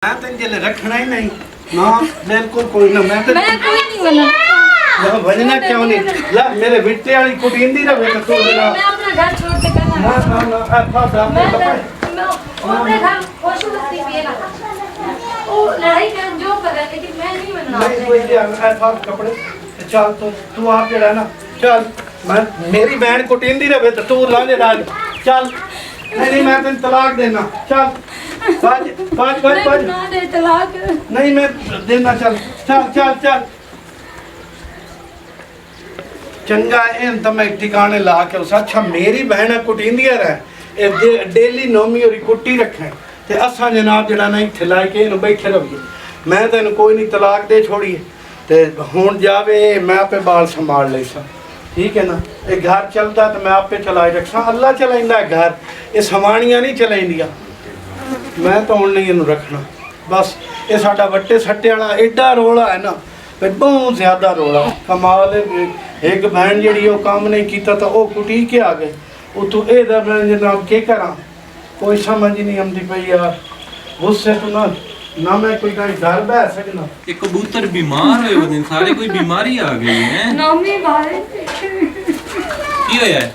मैं तो जिले रखना ही नहीं ना बिल्कुल कोई ना मैं तो कोई नहीं बना ना भजना क्यों नहीं ला मेरे बिट्टे वाली कुटींदी रहे तो तू देना मैं अपना घर छोड़ के करना ना मैं अपने घर खुशबस्ती पिएगा वो लड़ाई कर जो कर रहा है लेकिन मैं नहीं बनना नहीं कोई ऐसा कपड़े चल तू आप जरा ना चल मैं मेरी बहन कुटींदी रहे तो तू ला ले राज चल नहीं मैं तेन तलाक देना चल पाँच पाँच पाँच पाँच ना दे तलाक नहीं मैं देना चल चल चल चल चंगा इन तो मैं ठिकाने ला के उस अच्छा मेरी बहन कुटींदिया रहे डेली नौमी और कुट्टी रखे ते असा जनाब जड़ा ना इत्थे ला के इन्हू बैठे रहिए मैं तेन कोई नहीं तलाक दे छोड़िए ते हुण जावे मैं आपे बाल संभाल ले सा ठीक है ना ये घर चलता तो मैं आपे चलाए रखा अल्लाह चलाइंदा घर ये समानियां नहीं चलाइंदियां मैं तो हुण नहीं इन्हू रखना बस ये साडा वट्टे सट्टे वाला एडा रोला है ना बहुत ज्यादा रोला कमाल है एक बहन जी वो काम नहीं किया तो वो कुटी के आ गए वो तू ए जनाब के करा कोई समझ ही नहीं आती पई यार गुस्से तो ना मैं कोई घर बह सकना ये कबूतर बीमार होए वो दिन सारे कोई बीमारी आ गई है नौमी भाई की होया है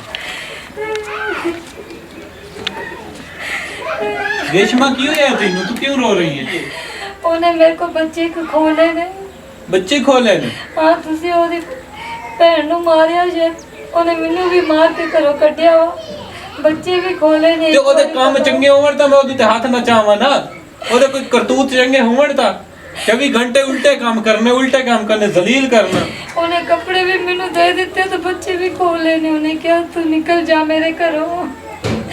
रेशमा की होया है तैनू तू क्यों रो रही है ਉਹਨੇ ਮੇਰੇ ਕੋ ਬੱਚੇ ਕੋ ਖੋਲੇ ਨੇ बच्चे खोले ने ਹਾਂ ਤੁਸੀਂ ਉਹਦੀ ਭੈਣ ਨੂੰ ਮਾਰਿਆ ਜੇ ਉਹਨੇ ਮੈਨੂੰ ਵੀ ਮਾਰ ਕੇ ਘਰੋਂ ਕੱਢਿਆ ਵਾ ਬੱਚੇ ਵੀ ਖੋਲੇ ਨੇ ਤੇ ਉਹਦੇ ਕੰਮ ਚੰਗੇ ਹੋਣ ਤਾਂ ਮੈਂ ਉਹਦੇ ਤੇ ਹੱਥ ਨਾ ਚਾਵਾਂ ਨਾ ਉਹਦੇ ਕੋਈ ਕਰਤੂਤ ਚੰਗੇ ਹੋਣ ਤਾਂ 24 घंटे उल्टे काम करने जलील करना ਉਹਨੇ ਕੱਪੜੇ ਵੀ ਮੈਨੂੰ ਦੇ ਦਿੱਤੇ ਤੇ ਬੱਚੇ ਵੀ ਖੋਲੇ ਨੇ ਉਹਨੇ ਕਿਹਾ ਤੂੰ ਨਿਕਲ ਜਾ ਮੇਰੇ ਘਰੋਂ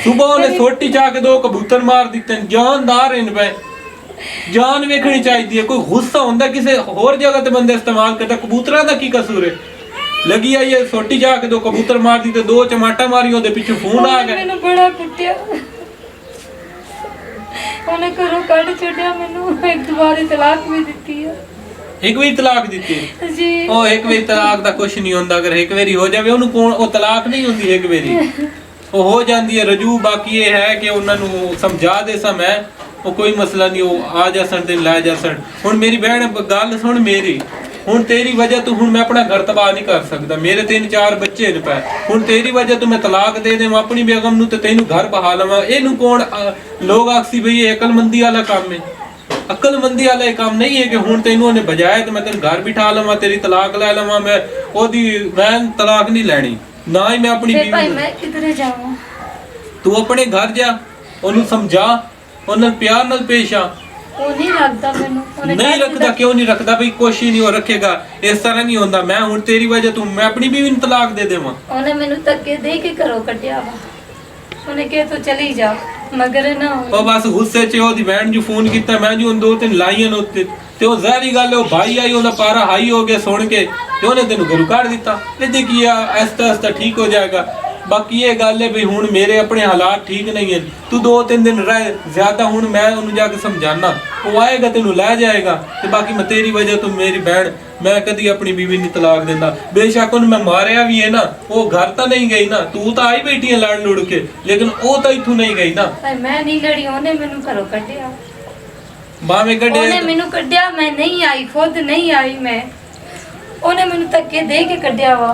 सुबह उन्हें सोटी चाह के 2 कबूतर मार दिते जानदार इन पे जान वेखनी चाहिए कोई गुस्सा होंदा किसी होर जगह ते बंदे इस्तेमाल करता कबूतरां दा की कसूर है लगी आई है सोटी चाह के 2 कबूतर मार दिते 2 चमाटा मारी ओदे पिछू फोन आ गया ਮੈਨੂੰ ਬੜਾ ਕੁੱਟਿਆ ਉਹਨੇ ਘਰੋਂ ਕੱਢ ਛੱਡਿਆ ਮੈਨੂੰ ਇੱਕ ਦੁਬਾਰੇ ਤਲਾਕ ਵੀ ਦਿੱਤੀ ਹੈ एक बारी तलाक दी जी ओ एक बारी तलाक दा कुछ नहीं होंदा अगर एक बारी हो जावे ओनू कौन ओ तलाक नहीं होंदी एक बारी ओ हो जांदी है रजू बाकी ये है कि उन्हां नू समझा दे सम है ओ कोई मसला नहीं ओ आ जासन ते ला जासन हुण मेरी बहन गल सुन मेरी हुण तेरी वजह तो हुण मैं अपना घर तबाह नहीं कर सकदा मेरे 3-4 बच्चे ने पे हुण तेरी वजह तो मैं तलाक दे देवां अपनी बेगम नू ते तैनू घर बहा लवां एनू कौन लोग आखसी भई ये अकलमंदी वाला काम है अकलमंदी वाला ये काम नहीं है कि हुण तैनू ने बजाए तो मैं तेन घर बिठा लवां तेरी तलाक ले लवां मैं ओदी मैं तलाक नहीं लैनी ना ही मैं अपनी ਤੇ ਭਾਈ बीवी ਮੈਂ ਕਿਧਰੇ ਜਾਵਾਂ तू अपने घर जा ओनू समझा ओनू प्यार नाल पेश आ ਉਹ ਨਹੀਂ ਰੱਖਦਾ ਮੈਨੂੰ ਉਹਨੇ नहीं रखदा क्यों नहीं रखदा भाई कोशिश नहीं हो रखेगा इस तरह नहीं होंदा मैं हुण तेरी वजह तू मैं अपनी बीवी नू तलाक दे देवां ਉਹਨੇ ਮੈਨੂੰ ਧੱਕੇ ਦੇ ਕੇ ਘਰੋਂ ਕੱਢਿਆ ਵਾ ਉਹਨੇ ਕਿਹਾ ਤੂੰ ਚਲੀ ਜਾ ਮਗਰ ਨਾ ਉਹ ਬਸ ਗੁੱਸੇ 'ਚ ਉਹਦੀ ਭੈਣ ਨੂੰ ਫੋਨ ਕੀਤਾ ਮੈਂ ਜੀ 2-3 ਲਾਈਆਂ ਨੇ ਉੱਤੇ ਤੇ ਉਹ ਜ਼ਾਹਰੀ ਗੱਲ ਉਹ ਭਾਈ ਆਈ ਉਹਦਾ ਪਾਰਾ ਹਾਈ ਹੋ ਗਿਆ ਸੁਣ ਕੇ ਤੇ ਉਹਨੇ ਤੈਨੂੰ ਘਰੋਂ ਕੱਢ ਦਿੱਤਾ ਇਹਦੇ ਕੀ ਆ ਆਸਤਾ ਠੀਕ ਹੋ ਜਾਏਗਾ ਬਾਕੀ ਇਹ ਗੱਲ ਹੈ ਵੀ ਹੁਣ ਮੇਰੇ ਆਪਣੇ ਹਾਲਾਤ ਠੀਕ ਨਹੀਂ ਹੈ ਤੂੰ 2-3 ਦਿਨ ਰਹਿ ਜ਼ਿਆਦਾ ਹੁਣ ਮੈਂ ਉਹਨੂੰ ਜਾ ਕੇ ਸਮਝਾਣਾ ਉਹ ਆਏਗਾ ਤੈਨੂੰ ਲੈ ਜਾਏਗਾ ਤੇ ਬਾਕੀ ਮੈਂ ਤੇਰੀ ਵਜ੍ਹਾ ਤੋਂ ਮੇਰੀ ਭੈਣ मैं कदी अपनी बीवी नहीं तलाक देंदा बेशक उन मैं मारिया भी है ना वो घर तो नहीं गई ना तू तो आई बैठी है लड़ लुड़ के लेकिन वो तो इथों नहीं गई ना मैं नहीं लड़ी ਉਹਨੇ ਮੈਨੂੰ ਘਰੋਂ ਕੱਢਿਆ ਬਾਵੇਂ ਕੱਢਿਆ ਉਹਨੇ ਮੈਨੂੰ ਕੱਢਿਆ ਮੈਂ ਨਹੀਂ ਆਈ ਖੁਦ ਨਹੀਂ ਆਈ ਮੈਂ ਉਹਨੇ ਮੈਨੂੰ ਧੱਕੇ ਦੇ ਕੇ ਕੱਢਿਆ ਵਾ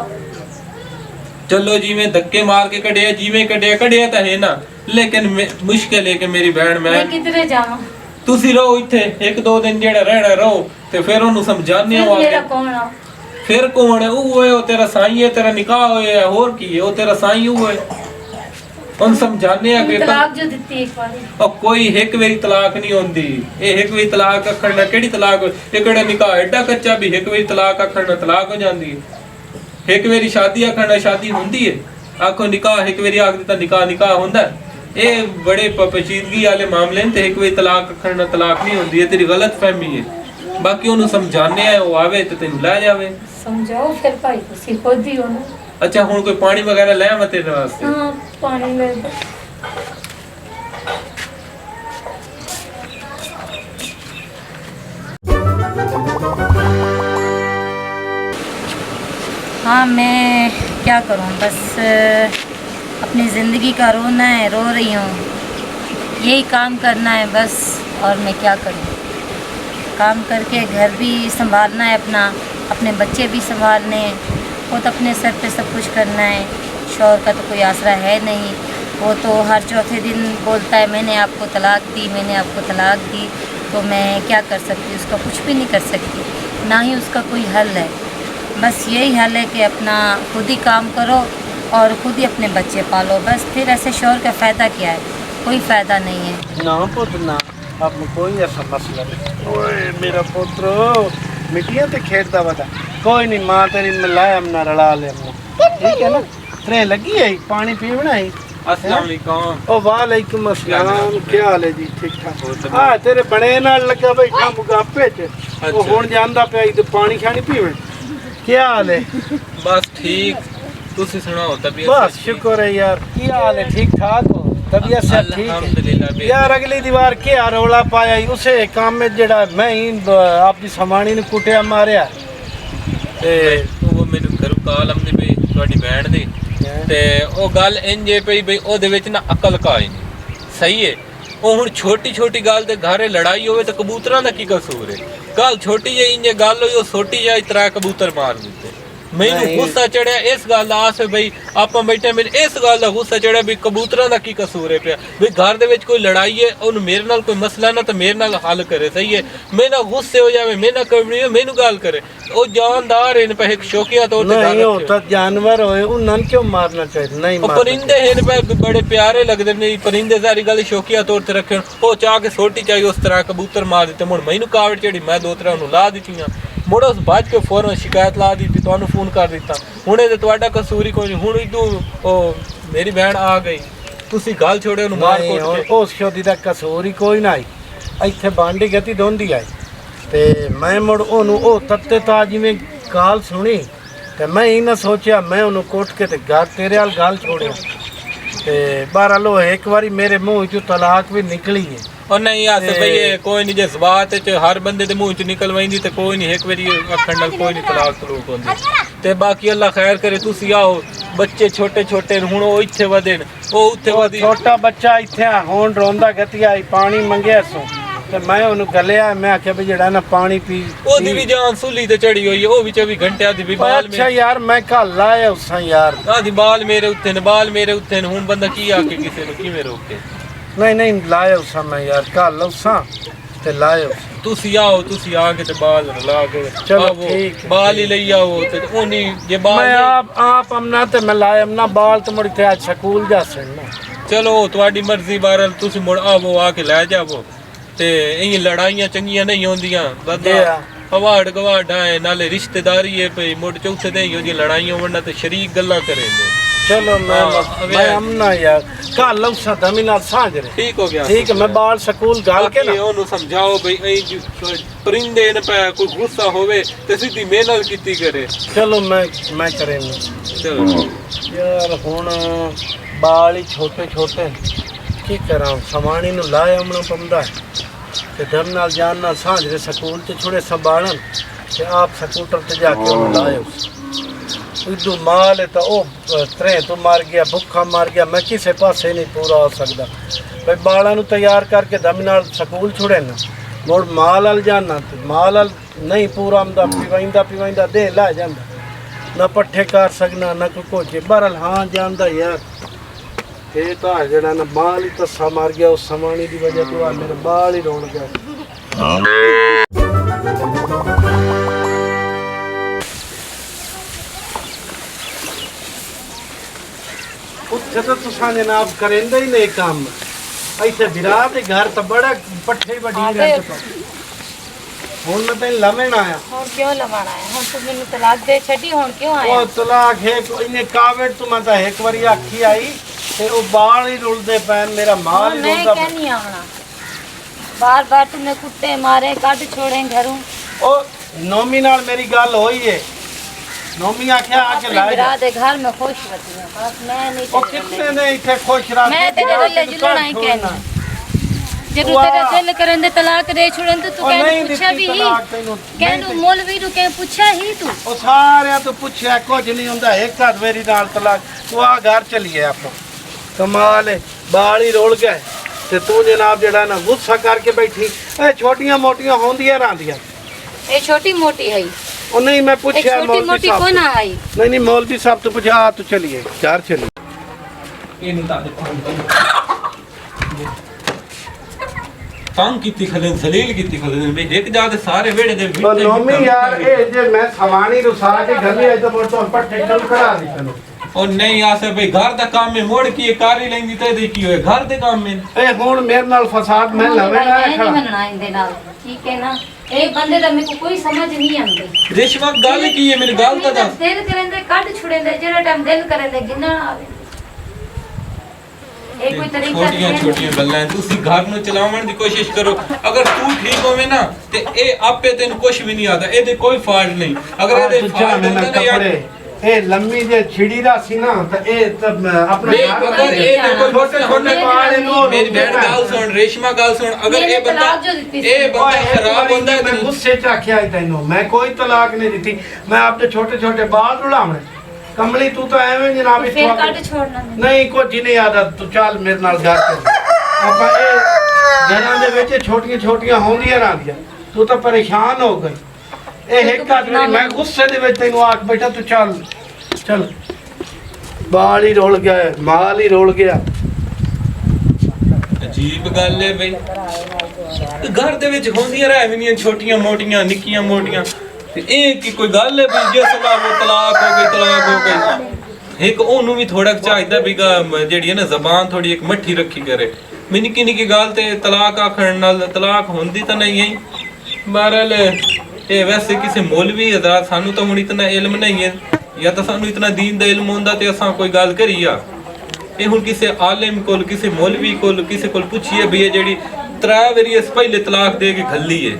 चलो जिवें धक्के मार के कढ़िया जिवें कढ़िया तो है ना लेकिन मुश्किल है कि मेरी बहन मैं ਕਿਧਰੇ ਜਾਵਾਂ तुसी रहो इत्थे 1-2 दिन जेड़ा रहना रहो ते फिर ओनू समझाने हो ਮੇਰਾ आगे ਕੌਣ आ फिर कौन है वो है वो तेरा साईं है तेरा निकाह होया है और की है वो तेरा साईं हुआ है उन समझाने आ के ਤਲਾਕ ਜੋ ਦਿੱਤੀ ਇੱਕ ਵਾਰੀ और कोई एक बारी तलाक नहीं होंदी ये एक बारी तलाक आखण ना केड़ी तलाक एकड़ा निकाह एडा कच्चा भी एक बारी तलाक आखण ना तलाक हो जांदी है एक बारी शादी आखण ना शादी होंदी है आखो निकाह एक बारी आख दिता निकाह होंदा है ये बड़े पेचीदगी वाले मामले ने ते एक बारी तलाक आखण ना तलाक नहीं होंदी है तेरी गलत फहमी है बाकी ओनू समझाने आ वो आवे ते तैनू ले जावे ਸਮਝਾਓ ਫਿਰ ਭਾਈ ਤੁਸੀਂ ਖੁਦ ਹੀ ਹੋ ਨਾ अच्छा हुण कोई पानी वगैरह ले आवां तेरे वास्ते ਹਾਂ ਪਾਣੀ ਲੈ ਦੋ हाँ मैं क्या करूँ बस अपनी ज़िंदगी का रोना है रो रही हूँ यही काम करना है बस और मैं क्या करूँ काम करके घर भी संभालना है अपना, अपने बच्चे भी संभालने हैं, खुद अपने सर पे सब कुछ करना है। शौहर का तो कोई आसरा है नहीं, वो तो हर चौथे दिन बोलता है मैंने आपको तलाक दी, मैंने आपको तलाक दी। तो मैं क्या कर सकती, उसका कुछ भी नहीं कर सकती, ना ही उसका कोई हल है। बस यही हल है कि अपना खुद ही काम करो और खुद ही अपने बच्चे पालो, बस। फिर ऐसे शौहर का फ़ायदा क्या है, कोई फ़ायदा नहीं है। ना पुत्र ना, अब कोई ऐसा मसला नहीं। ओए मेरा पुत्र मिट्टियां ते खेड़ता वदा, कोई नहीं, माँ तेरी मिलाया हमना रला ले हमने, ठीक है ना। ट्रेन लगी है, पानी पीवना है। अस्सलाम वालेकुम। ओ वालेकुम अस्सलाम, क्या हाल है जी? ठीक ठाक। हाँ तेरे बने नाल लगा बैठा मुगापे च, ओ हुण ਜਾਂਦਾ ਪਿਆ ਤੇ ਪਾਣੀ ਖਾਣੀ ਪੀਵਣ। क्या हाल है? बस ठीक, तुसी सुनाओ तबीयत? बस शुक्र है यार। क्या हाल है? ठीक ठाक हो? तबीयत सब ठीक है? अल्हम्दुलिल्लाह। यार अगली दीवार क्या रौला पाया ही उसे काम में जड़ा मैं ही आपकी समानी ने कुटिया मारिया ते ਉਹ ਮੈਨੂੰ ਘਰੋਂ ਕਾਲ ਆਉਂਦੀ ਪਈ ਤੁਹਾਡੀ ਭੈਣ ਦੀ, ਤੇ ਉਹ ਗੱਲ ਇੰਜ ਪਈ ਬਈ ਉਹਦੇ ਵਿੱਚ ਨਾ ਅਕਲ ਕਾਇ ਨਹੀਂ। ਸਹੀ ਹੈ, ਉਹ ਹੁਣ ਛੋਟੀ ਛੋਟੀ ਗੱਲ ਤੇ ਘਰੇ ਲੜਾਈ ਹੋਵੇ ਤਾਂ ਕਬੂਤਰਾਂ ਦਾ ਕੀ ਕਸੂਰ ਹੈ? ਗੱਲ ਛੋਟੀ ਜਿਹੀ ਇੰਜ ਗੱਲ ਹੋਈ, ਉਹ ਛੋਟੀ ਜਿਹੀ ਤਰ੍ਹਾਂ ਕਬੂਤਰ ਮਾਰ ਦਿੱਤੇ। ਮੈਨੂੰ ਗੁੱਸਾ ਚੜਿਆ ਇਸ ਗੱਲ ਦਾ, ਆਸ ਬਈ ਆਪਾਂ ਬੈਠੇ, ਮੈਨੂੰ ਇਸ ਗੱਲ ਦਾ ਗੁੱਸਾ ਚੜਿਆ ਵੀ ਕਬੂਤਰਾਂ ਦਾ ਕੀ ਕਸੂਰ ਹੈ ਪਿਆ ਵੀ ਘਰ ਦੇ ਵਿੱਚ ਕੋਈ ਲੜਾਈ ਹੈ, ਉਹਨੂੰ ਮੇਰੇ ਨਾਲ ਕੋਈ ਮਸਲਾ ਨਾ ਤਾਂ ਮੇਰੇ ਨਾਲ ਹੱਲ ਕਰੇ। ਸਹੀ ਹੈ, ਮੇਰੇ ਨਾਲ ਗੁੱਸੇ ਹੋ ਜਾਵੇ, ਮੇਰੇ ਨਾਲ ਕਬੜੀ ਮੈਨੂੰ ਗੱਲ ਕਰੇ। ਉਹ ਜਾਨਦਾਰ ਹਨ ਪਏ, ਸ਼ੌਕੀਆ ਤੌਰ ਤੇ नहीं होता जानवर होए उन्हें क्यों मारना चाहिए? नहीं ਉਹ मारना परिंदे हैं पे बड़े प्यारे लगते ने, परिंदे सारी गल शौकिया तौर ते रखे। ਉਹ ਚਾਹ ਕੇ ਛੋਟੀ ਚਾਹੀ ਉਸ ਤਰ੍ਹਾਂ ਕਬੂਤਰ ਮਾਰ ਦਿੱਤੇ। ਹੁਣ ਮੈਨੂੰ ਕਾਵੜ ਚੜੀ, ਮੈਂ ਦੋ ਤਰ੍ਹਾਂ ਨੂੰ ਲਾ ਦਿੱਤੀਆਂ। ਮੁੜ ਉਸ ਭੱਜ ਕੇ ਫੌਰਨ ਸ਼ਿਕਾਇਤ ਲਾ ਦਿੱਤੀ, ਤੁਹਾਨੂੰ ਫੋਨ ਕਰ ਦਿੱਤਾ। ਹੁਣੇ ਤੇ ਤੁਹਾਡਾ ਕਸੂਰ ਹੀ ਕੋਈ ਨਹੀਂ। ਹੁਣ ਇਦੋਂ ਉਹ ਮੇਰੀ ਭੈਣ ਆ ਗਈ, ਤੁਸੀਂ ਗੱਲ ਛੋੜੇ ਉਹਨੂੰ ਮਾਰ नहीं, ਕੁੱਟ ਕੇ। उस शोदी का कसूर ही कोई ना आई। इत्थे बांडी गति दोंदी आई ते मैं मुड़ ओनू ओ तत्ते ता जिवें गाल सुनी ते मैं ही ना सोचिया मैं ओनू कुट के ते घर तेरे हाल गाल छोड़िया ते बहरहाल एक बारी मेरे मुंह चों तलाक भी निकली है। ਉਹ ਨਹੀਂ ਹੱਸ ਪਈ ਕੋਈ ਨਹੀਂ, ਜਿਸ ਬਾਤ ਚ ਹਰ ਬੰਦੇ ਦੇ ਮੂੰਹ ਚ ਨਿਕਲ ਵੈਂਦੀ ਤੇ ਕੋਈ ਨਹੀਂ ਇੱਕ ਵਾਰੀ ਆਖਣ ਨਾਲ ਕੋਈ ਨਹੀਂ ਤਲਾਕ ਤਲੂਕ ਹੁੰਦੀ। ਤੇ ਬਾਕੀ ਅੱਲਾ ਖੈਰ ਕਰੇ। ਤੁਸੀਂ ਆਓ, ਬੱਚੇ ਛੋਟੇ ਛੋਟੇ ਹੁਣ ਉਹ ਇੱਥੇ ਵਧੇ, ਉਹ ਉੱਥੇ ਵਧੀ। छोटा बच्चा इत्थे हुण रोंदा गति आई, पानी मंगया सो ਤੇ ਮੈਂ ਉਹਨੂੰ ਗੱਲਿਆ, ਮੈਂ ਆਖਿਆ ਵੀ ਜਿਹੜਾ ਨਾ ਪਾਣੀ ਪੀ। ਉਹਦੀ ਵੀ ਜਾਨ ਸੁਲੀ ਤੇ ਚੜੀ ਹੋਈ ਹੈ, ਉਹ ਵੀ 24 ਘੰਟਿਆਂ ਦੀ ਵੀ ਬਾਲ ਅੱਛਾ ਯਾਰ ਮੈਂ ਕੱਲ ਲਾਇਆ ਉਸਾਂ ਯਾਰ। ਆਦੀ ਬਾਲ ਮੇਰੇ ਉੱਤੇ ਨੇ, ਬਾਲ ਮੇਰੇ ਉੱਤੇ ਨੇ। ਹੁਣ ਬੰਦਾ ਕੀ ਆਕੇ ਕਿਸੇ ਨੂੰ ਕਿਵੇਂ ਰੋਕੇ? ਨਹੀਂ ਨਹੀਂ ਲਾਇਆ ਉਸਾਂ ਮੈਂ ਯਾਰ, ਕੱਲ ਉਸਾਂ ਤੇ ਲਾਇਆ। ਤੁਸੀਂ ਆਓ, ਤੁਸੀਂ ਆ ਕੇ ਤੇ ਬਾਲ ਲਾ ਕੇ ਚਲੋ ਆਵੋ, ਠੀਕ ਹੈ, ਬਾਲ ਹੀ ਲਈ ਆਓ ਤੇ ਉਹਨੀ ਜੇ ਬਾਲ ਮੈਂ ਨਹੀਂ- ਆਪ ਅਮਨਾ ਤੇ ਮੈਂ ਲਾਇਆ ਅਮਨਾ ਬਾਲ ਤੇ ਮੁੜ ਕੇ ਅੱਜ ਸਕੂਲ ਜਾ ਸਨ। ਚਲੋ ਤੁਹਾਡੀ ਮਰਜ਼ੀ, ਬਾਹਰ ਤੁਸੀਂ ਮੁੜ ਆਵੋ, ਆ ਕੇ ਲੈ ਜਾਵੋ। ਤੇ ਇਹ ਲੜਾਈਆਂ ਚੰਗੀਆਂ ਨਹੀਂ ਹੁੰਦੀਆਂ, ਬਦਲਾ ਹਵਾੜ ਗਵਾੜ ਹੈ, ਨਾਲੇ ਰਿਸ਼ਤੇਦਾਰੀ ਹੈ ਪਈ। ਮੁੜ ਚੌਥੇ ਦੇ ਹੀ ਲੜਾਈਆਂ ਵੰਡਾ ਤੇ ਸ਼ਰੀਕ ਗੱਲਾਂ ਕਰੇ। चलो मैं अमना यार कल उसा दमी नाल सांझ रहे। ठीक हो गया, ठीक है। मैं बाल स्कूल गाल के ना ਉਹਨੂੰ ਸਮਝਾਓ ਬਈ ਇਹ ਪਰਿੰਦੇ ਨੇ ਪੈ ਕੋਈ ਗੁੱਸਾ ਹੋਵੇ ਤੇ ਸਿੱਧੀ ਮੇਰੇ ਨਾਲ ਕੀਤੀ ਕਰੇ। चलो मैं करेंगे। ਚਲੋ यार हुण बाल ही छोटे छोटे की करा, समानी नु लाया अमना पंदा ते दम नाल जान नाल सांझ रहे स्कूल ते छुड़े संभालन ते आप स्कूटर ते जाके उन्हें लाए। इदू माल तो वो त्रे तो मर गया, भुखा मर गया, मैं किसी पासे नहीं पूरा हो सकता। भाई बालों को तैयार करके दम नाल स्कूल छुड़े ना, मुड़ माल वाल जाना तो माल वाल नहीं पूरा आंदा, पिवाइंदा दे ला जाता, ना पट्ठे कर सकना ना कोई कुछ। बहरहाल हाँ जानता यार, ये तो जड़ा ना माल ही तस्सा मर गया उस समानी की वजह तो मेरे बाल ही रोड़ गया। ਉੱਥੇ ਤਾਂ ਤੁਸੀਂ ਜਨਾਬ ਕਰਿੰਦੇ ਹੀ ਨਹੀਂ ਕੰਮ। ਇੱਥੇ ਵਿਰਾਹ ਦੇ ਘਰ ਤਾਂ ਬੜਾ ਪੱਠੇ ਹੀ ਵੱਡੀ ਰਹਿੰਦੇ ਪਾ। ਹੁਣ ਮੈਂ ਤੈਨੂੰ ਲਮਣ ਆਇਆ। ਹੁਣ ਕਿਉਂ ਲਵਾਣਾ ਹੈ? ਹੁਣ ਤੂੰ ਮੈਨੂੰ ਤਲਾਕ ਦੇ ਛੱਡੀ, ਹੁਣ ਕਿਉਂ ਆਇਆ? ਉਹ ਤਲਾਕ ਹੈ ਇਹਨੇ ਕਾਵੜ ਤੂੰ ਮੈਂ ਤਾਂ ਇੱਕ ਵਾਰੀ ਆਖੀ ਆਈ ਤੇ ਉਹ ਬਾਲ ਹੀ ਰੁਲਦੇ ਪੈਣ, ਮੇਰਾ ਮਾਲ ਹੀ मैं ਰੁਲਦਾ क्या नहीं आना, बार बार तुमने कुत्ते मारे, काट छोड़े घरों। ਉਹ ਨੋਮੀ ਨਾਲ ਮੇਰੀ ਗੱਲ ਹੋਈ ਏ। ਨੋਮੀ ਆਖਿਆ ਆ ਕੇ अपने ਲਾਏ बिरा दे घर में खुश रहती हूँ, बस मैं नहीं ਉਹ तेरे ਕਿੰਨੇ रल्ले- ਨੇ ਇੱਥੇ ਖੁਸ਼ ਰੱਖ मैं तेरे रल्ले जुलना ही कहना। जब तेरे दिल करन दे तलाक दे छोड़न तो तू ਉਹ कहनु ਨਹੀਂ पूछा ਦਿੱਤੀ भी ही, ਤਲਾਕ ਤੈਨੂੰ कहनु मौलवी नु कह पूछा ही तू। ਉਹ ਸਾਰਿਆਂ ਤੋਂ ਪੁੱਛਿਆ ਕੁਝ ਨਹੀਂ ਹੁੰਦਾ, ਇੱਕ ਹੱਥ ਮੇਰੀ ਨਾਲ ਤਲਾਕ। ਤੂੰ ਆ ਘਰ ਚਲੀਏ ਆਪਾਂ, ਕਮਾਲ ਹੈ। ਬਾਲ ਹੀ ਰੋਲ ਗਏ ਤੇ ਤੂੰ ਜਨਾਬ ਜਿਹੜਾ ਨਾ ਗੁੱਸਾ ਕਰਕੇ ਬੈਠੀ। ਇਹ ਛੋਟੀਆਂ ਮੋਟੀਆਂ ਹੁੰਦੀਆਂ ਰਹਿੰਦੀਆਂ। ये छोटी मोटी है, ਉਹ ਨਹੀਂ ਮੈਂ ये ਪੁੱਛਿਆ छोटी ਮੌਲਵੀ मोटी ਸਾਹਿਬ को ना है। ਨਹੀਂ ਨਹੀਂ ਮੌਲਵੀ ਸਾਹਿਬ ਤੋਂ ਪੁੱਛਿਆ ਆ ਤੂੰ ਚਲੀਏ ਚਾਰ ਚਲੀ ਇਹਨੂੰ ਤਾਂ ਤੰਗ ਕੀਤੀ ਖਲੇ ਜ਼ਲੀਲ ਕੀਤੀ ਖਲੇ ਵੀ ਇੱਕ ਜਾ ਤੇ ਸਾਰੇ ਵਿਹੜੇ ਦੇ ਉਹ ਨੋਮੀ ਯਾਰ ਇਹ ਜੇ ਮੈਂ ਸਵਾਣੀ ਰੁਸਾ ਕੇ ਘਰੇ ਆਈ ਤਾਂ ਮੋੜ ਤੋਂ ਪੱਟੇ ਚੱਲ ਖੜਾ ਦੀ ਤੈਨੂੰ ਉਹ ਨਹੀਂ ਆਸੇ ਭਈ ਘਰ ਦਾ ਕੰਮ ਹੈ ਮੋੜ ਕੀ ਕਰ ਹੀ ਲੈਂਦੀ ਤੇ ਕੀ ਹੋਏ ਘਰ ਦੇ ਕੰਮ ਹੈ ਇਹ ਹੁਣ ਮੇਰੇ ਨਾਲ ਫਸਾਦ ਮੈਂ ਲਵੇ ਨਾ नहीं बनना इनके नाल, ठीक है ना। एक बंदे दा मेरे को कोई समझ नहीं आंदी। ਰੇਸ਼ਮਾ ਗੱਲ ਕੀ ਹੈ ਮੇਰੀ ਗੱਲ ਤਾਂ ਦੱਸ दिल करेंदे कट छुड़ेंदे, जेड़ा टाइम दिल करेंदे गिनना आवे। ਇਹ ਕੋਈ ਤਰੀਕਾ ਛੋਟੀਆਂ ਛੋਟੀਆਂ ਗੱਲਾਂ ਤੁਸੀਂ ਘਰ ਨੂੰ ਚਲਾਉਣ ਦੀ ਕੋਸ਼ਿਸ਼ ਕਰੋ। ਅਗਰ ਤੂੰ ਠੀਕ ਹੋਵੇਂ ਨਾ ਤੇ ਇਹ ਆਪੇ ਤੈਨੂੰ ਕੁਝ ਵੀ ਨਹੀਂ ਆਦਾ, ਇਹਦੇ ਕੋਈ ਫਾਲਟ ਨਹੀਂ। ਅਗਰ ਇਹਦੇ ਫਾਲਟ ਹੁੰਦਾ ਨਾ ਯਾਰ ਇਹ ਲੰਮੀ ਜੇ ਛਿੜੀ ਦਾ ਸੀ ਨਾ ਤਾਂ ਇਹ ਤਾਂ ਆਪਣਾ ਨਹੀਂ, ਅਗਰ ਇਹ ਦੇਖੋ ਛੋਟੇ ਛੋਟੇ ਬਾਲ ਇਹਨੂੰ ਮੇਰੀ ਭੈਣ ਗੱਲ ਸੁਣ, ਰੇਸ਼ਮਾ ਗੱਲ ਸੁਣ, ਅਗਰ ਇਹ ਬੰਦਾ ਖਰਾਬ ਹੁੰਦਾ ਹੈ ਮੈਂ ਗੁੱਸੇ ਚ ਆਖਿਆ ਤੈਨੂੰ ਮੈਂ ਕੋਈ ਤਲਾਕ ਨਹੀਂ ਦਿੱਤੀ, ਮੈਂ ਆਪਣੇ ਛੋਟੇ ਛੋਟੇ ਬਾਲ ਰੁਲਾਉਣੇ। ਕਮਲੀ ਤੂੰ ਤਾਂ ਐਵੇਂ ਜਨਾਬ ਫਿਰ ਕੱਟ ਛੋੜਨਾ ਨਹੀਂ ਕੁਝ ਨਹੀਂ ਆਦਾ, ਤੂੰ ਚੱਲ ਮੇਰੇ ਨਾਲ ਗੱਲ ਕਰ। ਆਪਾਂ ਇਹ ਘਰਾਂ ਦੇ ਵਿੱਚ ਛੋਟੀਆਂ ਛੋਟੀਆਂ ਹੁੰਦੀਆਂ ਰਹਿੰਦੀਆਂ, ਤੂੰ ਤਾਂ ਪਰੇਸ਼ਾਨ ਹੋ ਗਈ। ਇਹ ਇੱਕ ਆਦਮੀ ਮੈਂ ਗੁੱਸੇ ਦੇ ਵਿੱਚ ਤੈਨੂੰ ਆਖ ਬੈਠਾ ਤੂੰ ਚੱਲ ਚੱਲ ਬਾਲ ਹੀ ਰੋਲ ਗਿਆ, ਮਾਲ ਹੀ ਰੋਲ ਗਿਆ। ਅਜੀਬ ਗੱਲ ਹੈ ਬਈ, ਘਰ ਦੇ ਵਿੱਚ ਹੁੰਦੀਆਂ ਰਹਿਵੀਆਂ ਛੋਟੀਆਂ ਮੋਟੀਆਂ ਨਿੱਕੀਆਂ ਮੋਟੀਆਂ ਤੇ ਇਹ ਕੀ ਕੋਈ ਗੱਲ ਹੈ ਵੀ ਜੇ ਸਲਾਹ ਤਲਾਕ ਹੋ ਗਈ। ਇੱਕ ਉਹਨੂੰ ਵੀ ਥੋੜਾ ਚਾਹੀਦਾ ਵੀ ਜਿਹੜੀ ਹੈ ਨਾ ਜ਼ਬਾਨ ਥੋੜੀ ਇੱਕ ਮੱਠੀ ਰੱਖੀ ਕਰੇ। ਮੈਂ ਨਿੱਕੀ ਨਿੱਕੀ ਗੱਲ ਤੇ ਤਲਾਕ ਆਖਣ ਨਾਲ ਤਲਾਕ ਹੁੰਦੀ ਤਾਂ ਨਹੀਂ ਹੈ। ਬਹਰਹਾਲ ਇਹ ਵੈਸੇ ਕਿਸੇ ਮੌਲਵੀ ਹਜ਼ਰਤ ਸਾਨੂੰ ਤਾਂ ਹੁਣ ਇਤਨਾ ਇਲਮ ਨਹੀਂ ਹੈ, ਜਾਂ ਤਾਂ ਸਾਨੂੰ ਇਤਨਾ ਦੀਨ ਦਾ ਇਲਮ ਹੁੰਦਾ ਤੇ ਅਸਾਂ ਕੋਈ ਗੱਲ ਕਰੀ ਆ। ਇਹ ਹੁਣ ਕਿਸੇ ਆਲਿਮ ਕੋਲ ਕਿਸੇ ਮੌਲਵੀ ਕੋਲ ਕਿਸੇ ਕੋਲ ਪੁੱਛੀਏ ਵੀ ਇਹ ਜਿਹੜੀ 3 ਵਾਰੀ ਇਸ ਪਹਿਲੇ ਤਲਾਕ ਦੇ ਕੇ ਘੱਲੀ ਹੈ,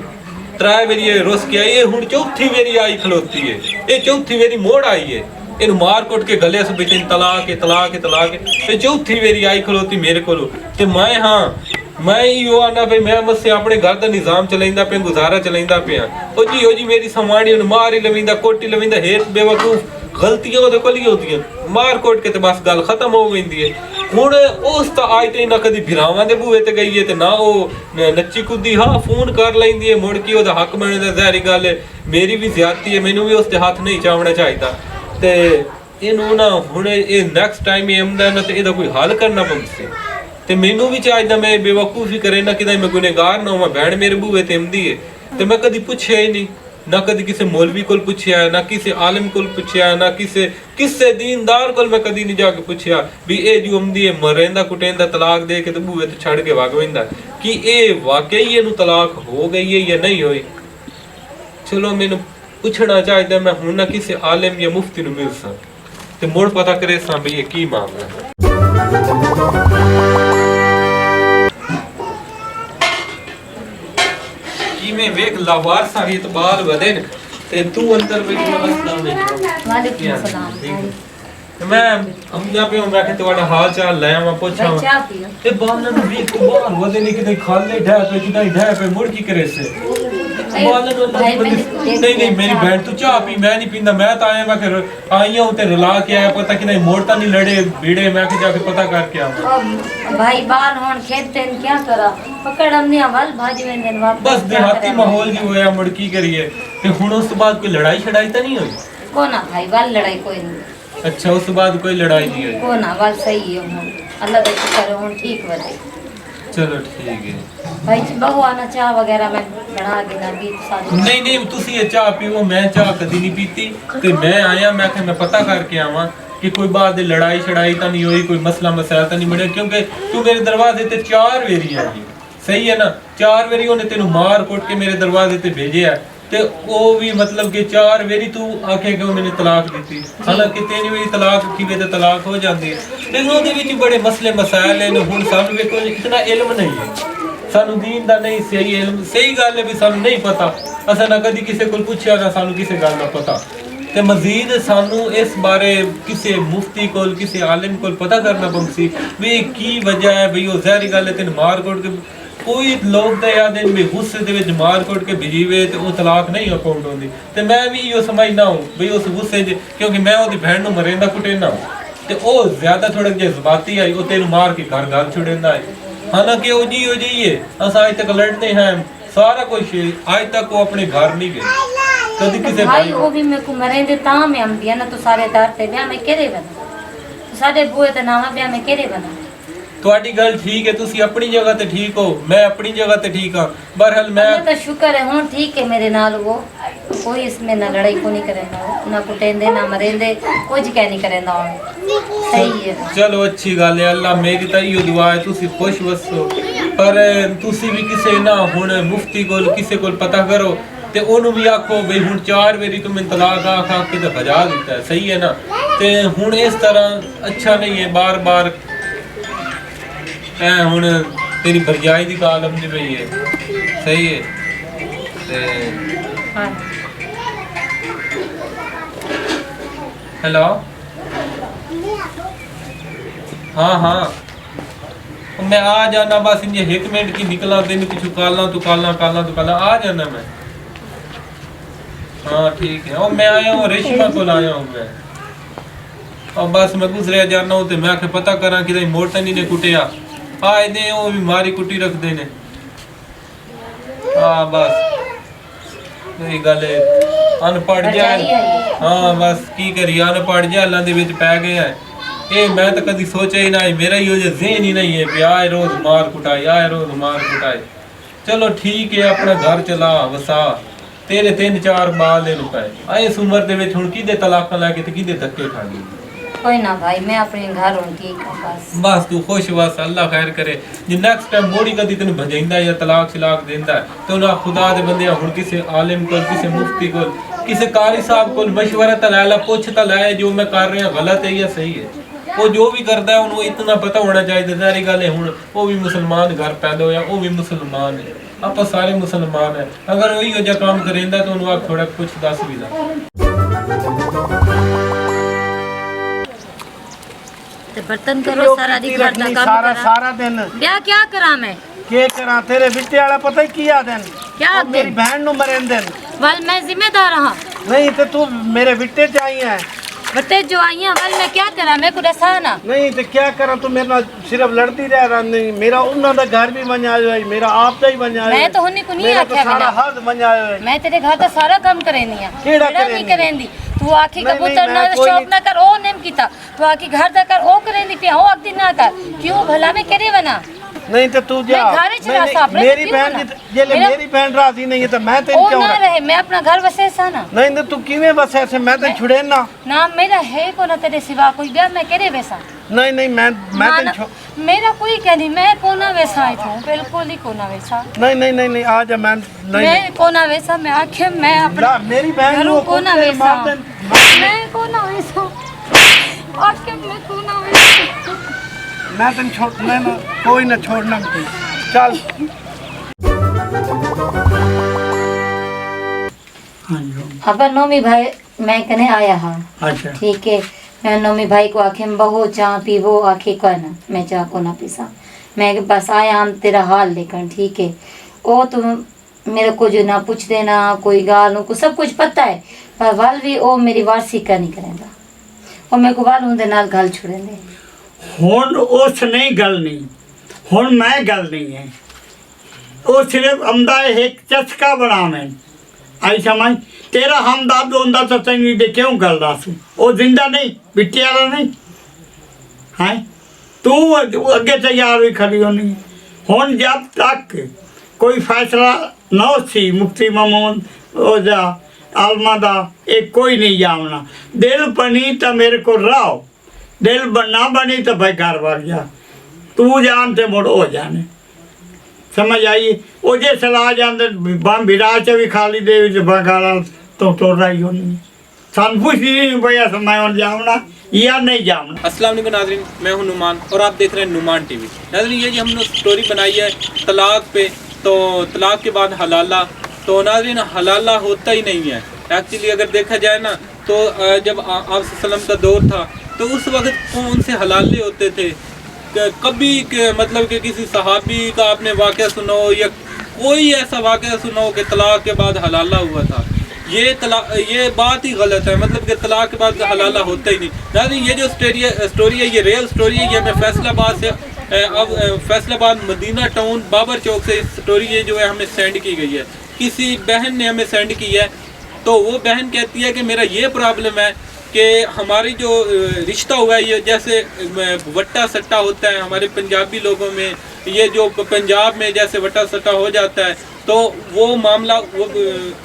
3 ਵਾਰੀ ਇਹ ਰੁੱਸ ਕੇ ਆਈ ਹੈ, ਹੁਣ ਚੌਥੀ ਵਾਰੀ ਆਈ ਖਲੋਤੀ ਹੈ, ਇਹ ਚੌਥੀ ਵਾਰੀ ਮੋੜ ਆਈ ਹੈ। ਇਹਨੂੰ ਮਾਰ ਕੁੱਟ ਕੇ ਗਲੇ ਸ ਬਿਟਨ ਤਲਾਕ ਹੈ ਤਲਾਕ ਹੈ ਤਲਾਕ ਹੈ, ਇਹ ਚੌਥੀ ਵਾਰੀ ਆਈ ਖਲੋਤੀ ਮੇਰੇ ਕੋਲ। ਤੇ ਮੈਂ ਇਹੋ ਆਨਾ ਵੀ ਮੈਂ ਮਸੇ ਆਪਣੇ ਘਰ ਦਾ ਨਿਜ਼ਾਮ ਚਲਾਈਂਦਾ ਪਿਆ, ਗੁਜ਼ਾਰਾ ਚਲਾਈਂਦਾ ਪਿਆ। ਉਹ ਜੀ ਮੇਰੀ ਸਮਾਣੀ ਨੂੰ ਮਾਰ ਹੀ ਲਵੀਂਦਾ ਕੋਟੀ ਲਵੀਂਦਾ ਹੇਤ ਬੇਵਕੂਫ ਗਲਤੀਆਂ ਉਹਦੇ ਕੋਲ ਹੀ ਹੁੰਦੀਆਂ, ਮਾਰ ਕੋਟ ਕੇ ਤੇ ਬਸ ਗੱਲ ਖਤਮ ਹੋ ਗਈ ਹੈ। ਹੁਣ ਉਸ ਤਾਂ ਆਈ ਤੇ ਨਾ ਕਦੀ ਭਰਾਵਾਂ ਦੇ ਬੂਹੇ ਤੇ ਗਈ ਹੈ ਤੇ ਨਾ ਉਹ ਨੱਚੀ ਕੁੱਦੀ ਹਾਂ ਫੋਨ ਕਰ ਲੈਂਦੀ ਹੈ ਮੁੜ ਕੇ ਉਹਦਾ ਹੱਕ ਬਣਦਾ। ਜ਼ਾਹਰੀ ਗੱਲ ਹੈ ਮੇਰੀ ਵੀ ਜ਼ਿਆਦਤੀ ਹੈ, ਮੈਨੂੰ ਵੀ ਉਸ ਤੇ ਹੱਥ ਨਹੀਂ ਚਾਵਣਾ ਚਾਹੀਦਾ। ਤੇ ਇਹਨੂੰ ਨਾ ਹੁਣ ਇਹ ਨੈਕਸਟ ਟਾਈਮ ਇਹ ਆਉਂਦਾ ਨਾ ਤੇ ਇਹਦਾ ਕੋਈ ਹੱਲ ਕਰਨਾ ਪਊਗਾ। ਤੇ ਮੈਨੂੰ ਵੀ ਚਾਹੀਦਾ ਮੈਂ ਬੇਵਕੂਫੀ ਕਰੇ ਨਾ ਕਿਤੇ ਮੈਂ ਗੁਨੇਗਾਰ ਨਾ ਹੋਵਾਂ। ਭੈਣ ਮੇਰੇ ਬੂਹੇ ਤੇ ਆਉਂਦੀ ਹੈ ਤੇ ਮੈਂ ਕਦੀ ਪੁੱਛਿਆ ਹੀ ਨਹੀਂ, ਨਾ ਕਦੀ ਕਿਸੇ ਮੌਲਵੀ ਕੋਲ ਪੁੱਛਿਆ, ਨਾ ਕਿਸੇ ਆਲਿਮ ਕੋਲ ਪੁੱਛਿਆ, ਨਾ ਕਿਸੇ ਦੀਨਦਾਰ ਕੋਲ ਮੈਂ ਕਦੀ ਨਹੀਂ ਜਾ ਕੇ ਪੁੱਛਿਆ ਵੀ ਇਹ ਜੋ ਆਉਂਦੀ ਹੈ ਮਰੇਂਦਾ ਕੁਟੇਂਦਾ ਤਲਾਕ ਦੇ ਕੇ ਤੇ ਬੂਹੇ ਤੇ ਛੱਡ ਕੇ ਵਗ ਵੈਂਦਾ ਕਿ ਇਹ ਵਾਕਈ ਇਹਨੂੰ ਤਲਾਕ ਹੋ ਗਈ ਹੈ ਜਾਂ ਨਹੀਂ ਹੋਈ। ਚਲੋ ਮੈਨੂੰ ਪੁੱਛਣਾ ਚਾਹੀਦਾ ਮੈਂ ਹੁਣ ਨਾ ਕਿਸੇ ਆਲਿਮ ਜਾਂ ਮੁਫਤੀ ਨੂੰ ਮਿਲ ਸਾਂ ਤੇ ਮੁੜ ਪਤਾ ਕਰੇ ਸਾਂ ਵੀ ਇਹ ਕੀ ਮਾਮਲਾ ਹੈ। ਮੈਂ ਵੇਖ ਲਾਵਾਰਸਾਂ ਦੀ ਇਤਬਾਰ ਵਧੇ ਨੇ ਤੇ ਤੂੰ ਅੰਦਰ ਬੈਠਾ ਅਸਲਾਮ वालेकुम सलाम। ਮੈਂ ਅੰਦਰ ਪਿਆ ਮੈਂ ਕਿ ਤੁਹਾਡਾ ਹਾਲ ਚਾਲ ਲੈ ਆਵਾਂ ਪੁੱਛਾਂ भाई चाय पियो। ਤੇ ਬਾਲਣ ਨੂੰ ਵੀ ਬਾਹਰ ਵਧੇ ਨਹੀਂ ਕਿਤੇ ਖਾਲੇ ਢਹਿ ਪਏ ਕਿਤੇ ਢਹਿ ਪਏ ਮੁੜ ਕੀ ਕਰੇ ਸੇ ਨਹੀਂ ਮੇਰੀ ਭੈਣ ਤੂੰ ਚਾਹ ਪੀ, ਮੈਂ ਨਹੀਂ ਪੀਂਦਾ। ਮੈਂ ਤਾਂ ਆਇਆ ਮੈਂ ਕਿ ਆਈ ਹਾਂ ਤੇ ਰਲਾ ਕੇ ਆਇਆ ਪਤਾ ਕਿ ਨਹੀਂ ਮੋੜ ਤਾਂ ਨਹੀਂ ਲੜੇ ਭੀੜੇ ਮੈਂ ਕਿ ਜਾ ਕੇ ਪਤਾ ਕਰਕੇ ਆਵਾਂ। भाई बाल होन खेत तेन क्या करा पकड़ हमने अवल भाजी में दिन वापस ਬਸ ਦਿਹਾਤੀ ਮਾਹੌਲ ਜੀ ਹੋਇਆ ਮੁੜ ਕੀ ਕਰੀਏ। ਤੇ ਹੁਣ ਉਸ ਤੋਂ ਬਾਅਦ ਕੋਈ ਲੜਾਈ ਛੜਾਈ ਤਾਂ ਨਹੀਂ ਹੋਈ? कोना भाई बाल लड़ाई कोई नहीं, ਅੱਛਾ ਉਸ ਤੋਂ ਬਾਅਦ ਕੋਈ ਲੜਾਈ ਨਹੀਂ ਹੋਈ। कोना बाल सही है हुन अल्लाह का शुक्र है हुन ठीक वदे। ਚਲੋ ਠੀਕ ਹੈ। भाई बहु आना चाह वगैरह मैं बना देना भी सारी। ਨਹੀਂ ਤੁਸੀਂ ਇਹ ਚਾਹ ਪੀਓ, ਮੈਂ ਚਾਹ ਕਦੀ ਨਹੀਂ ਪੀਤੀ ਤੇ ਮੈਂ ਆਇਆ ਮੈਂ ਕਿ ਮੈਂ ਪਤਾ ਕਰਕੇ ਆਵਾਂ ਕਿ ਕੋਈ ਬਾਤ ਦੀ ਲੜਾਈ ਛੜਾਈ ਤਾਂ ਨਹੀਂ ਹੋਈ, ਕੋਈ ਮਸਲਾ ਮਸਾਇਲ ਤਾਂ ਨਹੀਂ ਬਣਿਆ ਕਿਉਂਕਿ ਤੂੰ ਮੇਰੇ ਦਰਵਾਜ਼ੇ ਤੇ 4 ਵਾਰੀ ਆਈ। ਸਹੀ ਹੈ ਨਾ, 4 ਵਾਰੀ ਉਹਨੇ ਤੈਨੂੰ ਮਾਰ ਕੁੱਟ ਕੇ ਮੇਰੇ ਦਰਵਾਜ਼ੇ ਤੇ ਭੇਜਿਆ ਤੇ ਉਹ ਵੀ ਮਤਲਬ ਕਿ 4 ਵਾਰੀ ਤੂੰ ਆਖੇ ਕਿ ਉਹਨੇ ਤਲਾਕ ਦਿੱਤੀ। ਹਾਲਾਂਕਿ 3 ਵਾਰੀ ਤਲਾਕ ਕਿਵੇਂ ਤੇ ਤਲਾਕ ਹੋ ਜਾਂਦੀ ਹੈ ਤੇ ਉਹਦੇ ਵਿੱਚ ਬੜੇ ਮਸਲੇ ਮਸਾਇਲ ਨੇ। ਹੁਣ ਸਾਨੂੰ ਵੇਖੋ ਇਤਨਾ ਇਲਮ ਨਹੀਂ ਹੈ, ਸਾਨੂੰ ਦੀਨ ਦਾ ਨਹੀਂ ਸਹੀ ਇਲਮ। ਸਹੀ ਗੱਲ ਹੈ ਵੀ ਸਾਨੂੰ ਨਹੀਂ ਪਤਾ, ਅਸਾਂ ਨਾ ਕਦੀ ਕਿਸੇ ਕੋਲ ਪੁੱਛਿਆ ਨਾ ਸਾਨੂੰ ਕਿਸੇ ਗੱਲ ਦਾ ਪਤਾ। ਤੇ ਮਜ਼ੀਦ ਸਾਨੂੰ ਇਸ ਬਾਰੇ ਕਿਸੇ ਮੁਫਤੀ ਕੋਲ ਕਿਸੇ ਆਲਿਮ ਕੋਲ ਪਤਾ ਕਰਨਾ ਪਊ ਵੀ ਕੀ ਵਜ੍ਹਾ ਹੈ ਵੀ ਉਹ ਜ਼ਹਿਰੀ ਗੱਲ ਤੈਨੂੰ ਮਾਰ ਕੁੱਟ ਕੇ ਕੋਈ ਲੋਕ ਤਾਂ ਯਾਦ ਹੈ ਵੀ ਗੁੱਸੇ ਦੇ ਵਿੱਚ ਮਾਰ ਕੁੱਟ ਕੇ ਭਜੀਵੇ ਤੇ ਉਹ ਤਲਾਕ ਨਹੀਂ ਅਕਾਊਂਟ ਹੁੰਦੀ। ਤੇ ਮੈਂ ਵੀ ਇਹੋ ਸਮਝਦਾ ਹਾਂ ਵੀ ਉਸ ਗੁੱਸੇ 'ਚ ਕਿਉਂਕਿ ਮੈਂ ਉਹਦੀ ਭੈਣ ਨੂੰ ਮਰੇਂਦਾ ਕੁੱਟੇਂਦਾ ਤੇ ਉਹ ਜ਼ਿਆਦਾ ਥੋੜਾ ਜਿਹਾ ਜ਼ਬਾਤੀ ਆਈ ਉਹ ਤੈਨੂੰ ਮਾਰ ਕੇ ਘਰ ਛੁੜੇਂਦਾ ਹੈ। ਹਾਲਾਂਕਿ ਉਹ ਜੀ ਹੈ ਅਸਾਂ ਅਜੇ ਤੱਕ ਲੜਦੇ ਹਾਂ सारा कुछ आज तक वो अपने घर नहीं गए कभी किसी भाई वो भी मेरे को मरेंदे ता मैं आंदी ना तो सारे दर ते ब्याह में केरे बना साडे बुए ते नाम ब्याह में केरे बना ਤੁਹਾਡੀ ਗੱਲ ਠੀਕ ਹੈ ਤੁਸੀਂ ਆਪਣੀ ਜਗ੍ਹਾ ਤੇ ਠੀਕ ਹੋ ਮੈਂ ਆਪਣੀ ਜਗ੍ਹਾ ਤੇ ਠੀਕ ਹਾਂ ਬਹਰਹਾਲ ਮੈਂ तो शुक्र है हुन ठीक है मेरे नाल वो कोई इसमें ना लड़ाई को नहीं करेंदा ना कुटेंदे ना मरेंदे कुछ कह नहीं करेंदा सही है ਚਲੋ ਅੱਛੀ ਗੱਲ ਹੈ ਅੱਲਾ ਮੇਰੀ ਤਾਂ ਇਹੋ ਦੁਆ ਹੈ ਤੁਸੀਂ ਖੁਸ਼ ਵਸੋ ਪਰ ਤੁਸੀਂ ਵੀ ਕਿਸੇ ਨਾ ਹੁਣ ਮੁਫਤੀ ਕੋਲ ਕਿਸੇ ਕੋਲ ਪਤਾ ਕਰੋ ਤੇ ਉਹਨੂੰ ਵੀ ਆਖੋ ਬਈ ਹੁਣ 4 ਵਾਰੀ ਤੂੰ ਮੈਨੂੰ ਤਲਾਕ ਆਖਾ ਕੇ ਤੇ ਭਜਾ ਦਿੱਤਾ ਹੈ ਸਹੀ ਹੈ ਨਾ ਤੇ ਹੁਣ ਇਸ ਤਰ੍ਹਾਂ ਅੱਛਾ ਨਹੀਂ ਹੈ ਬਾਰ-ਬਾਰ ਹੁਣ ਤੇਰੀ ਭਰਜਾਈ ਦੀ ਕਾਲ ਆਉਂਦੀ ਪਈ ਹੈ ਸਹੀ ਹੈ ਤੇ हां हेलो हाँ हाँ मैं आ जाना बस ये 1 मिनट की निकला दिन कुछ कालना तो आ जाना मैं हाँ ठीक है और मैं आया हूँ रेशमा को आया हूँ मैं और बस मैं गुजरिया जाना हूँ तो मैं आके पता करा कि मोटन ही ने कुटिया आए दे वो भी मारी कुटी रखते ने हाँ बस यही गल है अनपढ़ जाए हाँ बस की करिए अनपढ़ जालां दे विच पै गए हैं ये मैं तो कभी सोचा ही नहीं मेरा ही ज़हन ही नहीं है कि आए रोज मार कुटाई चलो ठीक है अपना घर चला वसा तेरे 3-4 बाल ले पाए आए इस उम्र दे विच हुण किदे तलाक लैके ते किदे धक्के खानी कोई ना भाई मैं अपने घर हूं ठीक है बस तू खुश बस अल्लाह खैर करे जे नेक्स्ट टाइम मोड़ी कदी तेन भजाइंदा या तलाक शलाक देंदा तो ना खुदा दे बंदे हुण किसी आलिम कोल किसी मुफ्ती कोल किसी कारी साहब कोल मशवरा ता लै पुछ ता लै जो मैं कर रहा गलत है या सही है वो जो भी करदा है उन्हें इतना पता होना चाहिए सारी गल है हुण वो भी मुसलमान घर पैदा होया वो भी मुसलमान है आप सारे मुसलमान है अगर वही हो जा काम करेंदा तो उन्हें आप थोड़ा कुछ दस भी दा बर्तन करो सारा दिन घर का काम सारा करा सारा दिन ब्याह क्या करा मैं के करा तेरे बिट्टे वाला पता ही किया दिन क्या और मेरी बहन नु मरें दिन वल मैं जिम्मेदार हां नहीं तो तू मेरे बिट्टे चाहिए है बटे जो आई हैं वल मैं क्या करा मैं को दसाना नहीं तो क्या करा तू मेरे नाल सिर्फ लड़ती रह नहीं मेरा उन्ना दा घर भी बन आयो है मेरा आप दा ही बन आयो मैं तो हुनी को नहीं मेरा तो आख्या सारा बिना हद बन आयो है मैं तेरे घर दा सारा काम करेनी है केड़ा नहीं करेंदी तू आखी नहीं, कबूतर मैं ना कोई शौक नहीं- ना कर ओ नेम कीता तू आखी घर दा कर ओ करेंदी पे ओ अगदी ना कर क्यों भला मैं करे बना नहीं तो तू जा मैं घरे चला नहीं, सापड़े मेरी तो बहन क्यों की ये ले मेरा- मेरी बहन राजी नहीं है तो मैं ओ तेन क्यों ना रख- रहे मैं अपना घर वसे सा ना नहीं तो तू किवें बस ऐसे मैं तेन छुड़े ना ना मेरा है को ना तेरे सिवा कोई ब्याह मैं करे वैसा नहीं नहीं मैं ना, तेन ना, छो- मेरा कोई कह नहीं मैं कोना वैसा आई हूँ बिल्कुल ही कोना वैसा नहीं नहीं नहीं नहीं आ जा मैं नहीं मैं कोना वैसा मैं आखे मैं अपना ला मेरी बहन घरों को कोना कुत्ते वैसा मार देन- मैं कोना वैसा आखे मैं कोना वैसा मैं तेन छोड़ मैं ना कोई ना छोड़ना मुझे चल हाँ जी अब नौमी भाई मैं कने आया हाँ अच्छा ठीक है मैं नौमी भाई को आखे बहु चाह पीवो आखे को ना मैं चाह को ना पीसा मैं बस आया हम तेरा हाल लेकर ठीक है ओ तुम मेरे को जो ना पूछ देना कोई गाल को सब कुछ पता है पर वाल भी ओ मेरी वारसी का नहीं करेगा और मेरे को वाल उनके नाल गाल छोड़ेंगे ਹੁਣ ਉਸ ਨਹੀਂ ਗੱਲ ਨਹੀਂ ਹੁਣ ਮੈਂ ਗੱਲ नहीं है ਉਹ ਸਿਰਫ ਆਮਦਾ ਇੱਕ ਚਸਕਾ ਬਣਾਵੇਂ ਆਈ ਸਮਝ ਤੇਰਾ ਹਮਦਰਦ ਹੁੰਦਾ ਤਾਂ ਤੈਨੂੰ ਦੇ ਕਿਉਂ ਗੱਲ ਦੱਸ ਉਹ ਜ਼ਿੰਦਾ ਨਹੀਂ ਬਿੱਟੇ ਵਾਲਾ ਨਹੀਂ ਹੈ ਤੂੰ ਅੱਗੇ ਤਿਆਰ ਵੀ ਖੜੀ ਹੋਣੀ ਹੁਣ ਜਦ ਤੱਕ ਕੋਈ ਫੈਸਲਾ ਨਾ ਸੀ ਮੁਫਤੀ ਮਾਮੂਨ ਉਹ ਜਾ ਆਲਮਾ ਦਾ ਇਹ ਕੋਈ ਨਹੀਂ ਜਾਣਨਾ ਦਿਲ ਬਣੀ ਤਾਂ ਮੇਰੇ ਕੋਲ ਰਹੋ दिल ना बनी तो भाई घर बढ़ जा तू जान ते मुड़ हो जाने समझ आई वो जे सलाह जाते बम विरा च भी खाली दे गाला तो तुर रही होनी सन कुछ नहीं भैया मैं हूँ जामना या नहीं जामना। अस्सलाम वालेकुम नाज़रीन, मैं हूं नुमान और आप देख रहे हैं नुमान टीवी। नाज़रीन ये जो हमने स्टोरी बनाई है तलाक पे, तो तलाक के बाद हलाला, तो नाज़रीन हलाला होता ही नहीं है एक्चुअली। अगर देखा जाए ना तो जब आप सल्लम का दौर था तो उस वक्त कौन से हलाले होते थे, कभी मतलब कि किसी सहाबी का आपने वाक़या सुनो या कोई ऐसा वाक़या सुनो कि तलाक के बाद हलाला हुआ था। ये बात ही गलत है, मतलब कि तलाक के बाद हलाला होता ही नहीं। नाज़रीन ये जो स्टोरी है ये रियल स्टोरी है, ये मैं फैसलाबाद से اب فیصل آباد مدینہ ٹاؤن بابر چوک سے اسٹوری یہ جو ہے ہمیں سینڈ کی گئی ہے، کسی بہن نے ہمیں سینڈ کی ہے. تو وہ بہن کہتی ہے کہ میرا یہ پرابلم ہے کہ ہماری جو رشتہ ہوا ہے، یہ جیسے وٹا سٹا ہوتا ہے ہمارے پنجابی لوگوں میں، یہ جو پنجاب میں جیسے وٹا سٹا ہو جاتا ہے، تو وہ معاملہ وہ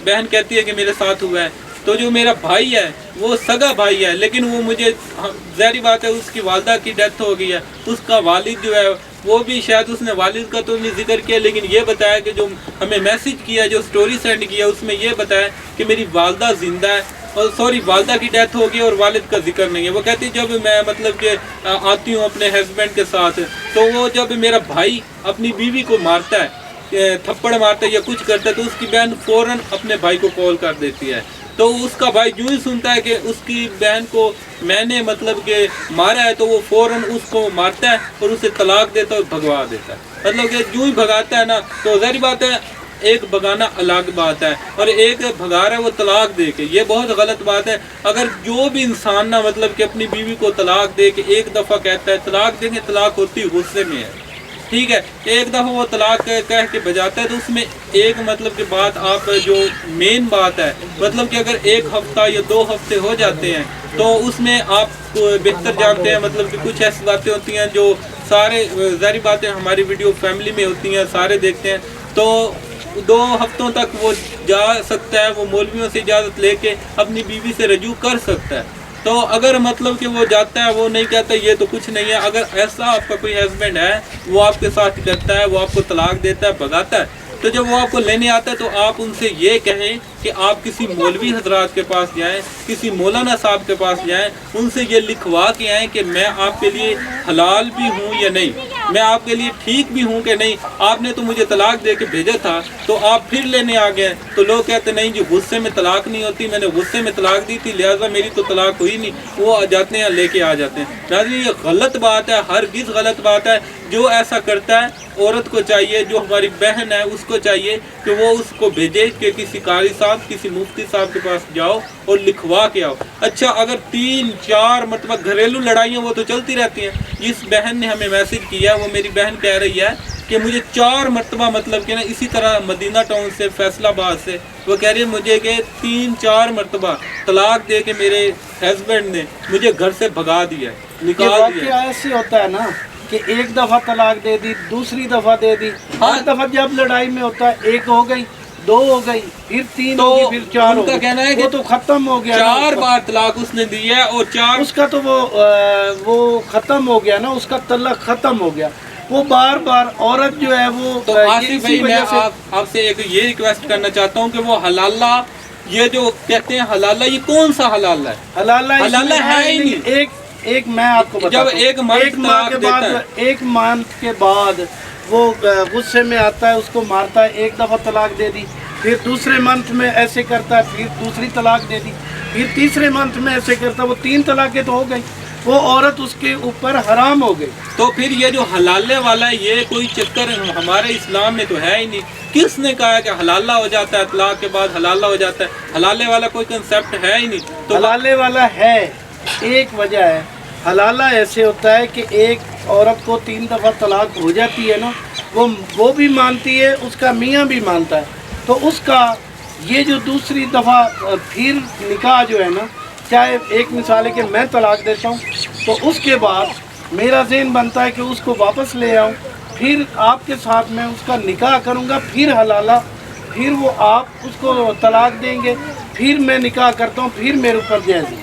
بہن کہتی ہے کہ میرے ساتھ ہوا ہے. تو جو میرا بھائی ہے وہ سگا بھائی ہے، لیکن وہ مجھے ظاہری بات ہے اس کی والدہ کی ڈیتھ ہو گئی ہے، اس کا والد جو ہے وہ بھی شاید اس نے والد کا تو نہیں ذکر کیا، لیکن یہ بتایا کہ جو ہمیں میسج کیا، جو سٹوری سینڈ کیا، اس میں یہ بتایا کہ میری والدہ زندہ ہے، اور سوری والدہ کی ڈیتھ ہوگی اور والد کا ذکر نہیں ہے. وہ کہتی جب میں مطلب کہ آتی ہوں اپنے ہسبینڈ کے ساتھ، تو وہ جب میرا بھائی اپنی بیوی کو مارتا ہے، تھپڑ مارتا ہے یا کچھ کرتا ہے، تو اس کی بہن فوراً اپنے بھائی کو کال کر دیتی ہے. تو اس کا بھائی جو ہی سنتا ہے کہ اس کی بہن کو میں نے مطلب کہ مارا ہے، تو وہ فوراً اس کو مارتا ہے اور اسے طلاق دیتا ہے اور بھگوا دیتا ہے. مطلب کہ جو ہی بھگاتا ہے نا، تو ظاہری بات ہے ایک بگانا الگ بات ہے اور ایک بھگا رہا ہے وہ طلاق دے کے، یہ بہت غلط بات ہے. اگر جو بھی انسان نا مطلب کہ اپنی بیوی کو طلاق دے کے ایک دفعہ کہتا ہے طلاق دیں گے، طلاق ہوتی غصے میں ہے، ٹھیک ہے، ایک دفعہ وہ طلاق کہہ کے بجاتا ہے، تو اس میں ایک مطلب کہ بات آپ جو مین بات ہے، مطلب کہ اگر 1 ہفتہ یا 2 ہفتے ہو جاتے ہیں تو اس میں آپ بہتر جانتے ہیں، مطلب کہ کچھ ایسی باتیں ہوتی ہیں جو سارے ظاہری باتیں ہماری ویڈیو فیملی میں ہوتی ہیں، سارے دیکھتے ہیں. تو 2 ہفتوں تک وہ جا سکتا ہے، وہ مولویوں سے اجازت لے کے اپنی بیوی سے رجوع کر سکتا ہے. تو اگر مطلب کہ وہ جاتا ہے، وہ نہیں کہتا یہ تو کچھ نہیں ہے، اگر ایسا آپ کا کوئی ہسبینڈ ہے وہ آپ کے ساتھ کرتا ہے، وہ آپ کو طلاق دیتا ہے، بھگاتا ہے، تو جب وہ آپ کو لینے آتا ہے تو آپ ان سے یہ کہیں کہ آپ کسی مولوی حضرات کے پاس جائیں، کسی مولانا صاحب کے پاس جائیں، ان سے یہ لکھوا کے آئیں کہ میں آپ کے لیے حلال بھی ہوں یا نہیں، میں آپ کے لیے ٹھیک بھی ہوں کہ نہیں. آپ نے تو مجھے طلاق دے کے بھیجا تھا، تو آپ پھر لینے آ گئے. تو لوگ کہتے نہیں جی غصے میں طلاق نہیں ہوتی، میں نے غصے میں طلاق دی تھی لہٰذا میری تو طلاق ہوئی نہیں. وہ آ جاتے ہیں، لے کے آ جاتے ہیں. ناظرین یہ غلط بات ہے، ہرگز غلط بات ہے. جو ایسا کرتا ہے عورت کو چاہیے، جو ہماری بہن ہے اس کو چاہیے کہ وہ اس کو بھیجے کہ کسی قاری صاحب، کسی مفتی صاحب کے پاس جاؤ اور لکھوا کے آؤ. اچھا اگر 3-4 مرتبہ گھریلو لڑائیاں وہ تو چلتی رہتی ہیں. جس بہن نے ہمیں میسج کیا وہ میری بہن کہہ رہی ہے کہ مجھے 4 مرتبہ مطلب کہ نا اسی طرح مدینہ ٹاؤن سے فیصل آباد سے وہ کہہ رہی ہے مجھے کہ 3-4 مرتبہ طلاق دے کے میرے ہسبینڈ نے مجھے گھر سے بھگا دیا، نکال دیا. ایسے ہوتا ہے نا کہ ایک دفعہ طلاق دے دی، دوسری دفعہ دے دی، ہر دفعہ جب لڑائی میں ہوتا ہے 1 ہو گئی، 2 ہو گئی، پھر 3 تو ہوگی، پھر 4 ان کا کہنا ہے کہ وہ تو ختم ہو گیا. 4 بار طلاق اس نے دی ہے اور 4 اس کا تو وہ ختم ہو گیا نا، اس کا طلاق ختم ہو گیا. وہ بار بار عورت جو ہے وہ تو آصف بھائی میں آپ سے ایک یہ ریکویسٹ کرنا چاہتا ہوں کہ وہ حلالہ، یہ جو کہتے ہیں حلالہ، یہ کون سا حلالہ ہے؟ حلالہ ہے ہی نہیں. ایک میں آپ کو بتاتا ہوں، جب ایک ماہ کے بعد 1 منتھ کے بعد وہ غصے میں آتا ہے، اس کو مارتا ہے، 1 دفعہ طلاق دے دی، پھر دوسرے منتھ میں ایسے کرتا ہے، پھر دوسری طلاق دے دی، پھر تیسرے منتھ میں ایسے کرتا ہے، وہ 3 طلاقیں تو ہو گئی. وہ عورت اس کے اوپر حرام ہو گئی. تو پھر یہ جو حلالے والا ہے یہ کوئی چکر ہمارے اسلام میں تو ہے ہی نہیں. کس نے کہا کہ حلالہ ہو جاتا ہے طلاق کے بعد حلالہ ہو جاتا ہے؟ حلالے والا کوئی کنسیپٹ ہے ہی نہیں. تو حلالے والا ہے، ایک وجہ ہے. حلالہ ایسے ہوتا ہے کہ ایک عورت کو 3 دفعہ طلاق ہو جاتی ہے نا، وہ بھی مانتی ہے، اس کا میاں بھی مانتا ہے، تو اس کا یہ جو دوسری دفعہ پھر نکاح جو ہے نا، چاہے ایک مثال ہے کہ میں طلاق دیتا ہوں تو اس کے بعد میرا ذہن بنتا ہے کہ اس کو واپس لے آؤں، پھر آپ کے ساتھ میں اس کا نکاح کروں گا، پھر حلالہ، پھر وہ آپ اس کو طلاق دیں گے، پھر میں نکاح کرتا ہوں، پھر میرے اوپر جائز ہے.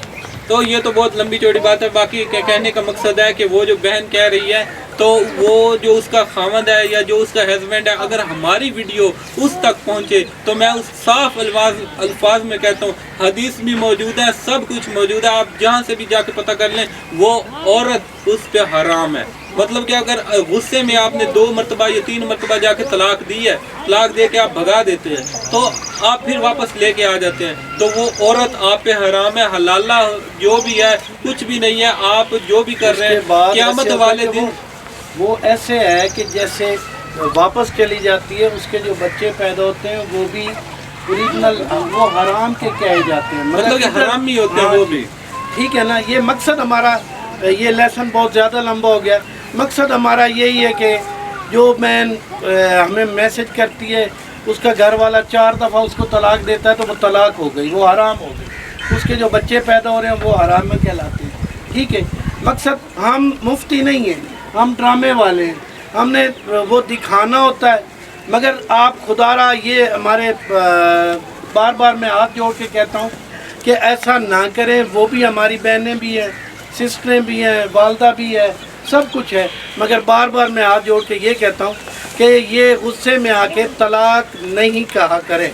تو یہ تو بہت لمبی چوڑی بات ہے. باقی کہنے کا مقصد ہے کہ وہ جو بہن کہہ رہی ہے تو وہ جو اس کا خامد ہے یا جو اس کا ہسبینڈ ہے، اگر ہماری ویڈیو اس تک پہنچے تو میں اس صاف الفاظ میں کہتا ہوں، حدیث بھی موجود ہے، سب کچھ موجود ہے، آپ جہاں سے بھی جا کے پتہ کر لیں، وہ عورت اس پہ حرام ہے. مطلب کہ اگر غصے میں آپ نے 2 مرتبہ یا 3 مرتبہ جا کے طلاق دی ہے، طلاق دے کے آپ بھگا دیتے ہیں، تو آپ پھر واپس لے کے آ جاتے ہیں، تو وہ عورت آپ پہ حرام ہے. حلالہ جو بھی ہے کچھ بھی نہیں ہے. آپ جو بھی کر رہے ہیں قیامت والے دن وہ ایسے ہے کہ جیسے واپس چلی جاتی ہے، اس کے جو بچے پیدا ہوتے ہیں وہ بھی اوریجنل، وہ حرام کے کہے جاتے ہیں، مطلب کہ حرام نہیں ہوتے ہیں وہ بھی. ٹھیک ہے نا. یہ مقصد ہمارا، یہ لیسن بہت زیادہ لمبا ہو گیا. मकसद हमारा यही है कि जो मैन हमें मैसेज करती है उसका घर वाला 4 दफ़ा उसको तलाक देता है तो वो तलाक हो गई, वो हराम हो गई, उसके जो बच्चे पैदा हो रहे हैं वो हराम में कहलाते हैं। ठीक है, मकसद हम मुफ्ती नहीं हैं, हम ड्रामे वाले हैं, हमने वो दिखाना होता है। मगर आप खुदारा ये हमारे बार बार मैं हाथ जोड़ के कहता हूँ कि ऐसा ना करें। वो भी हमारी बहनें भी हैं, सिस्टरें भी हैं, वालदा भी है, सब कुछ है। मगर बार बार मैं हाथ जोड़ के ये कहता हूँ कि ये गुस्से में आके तलाक नहीं कहा करें।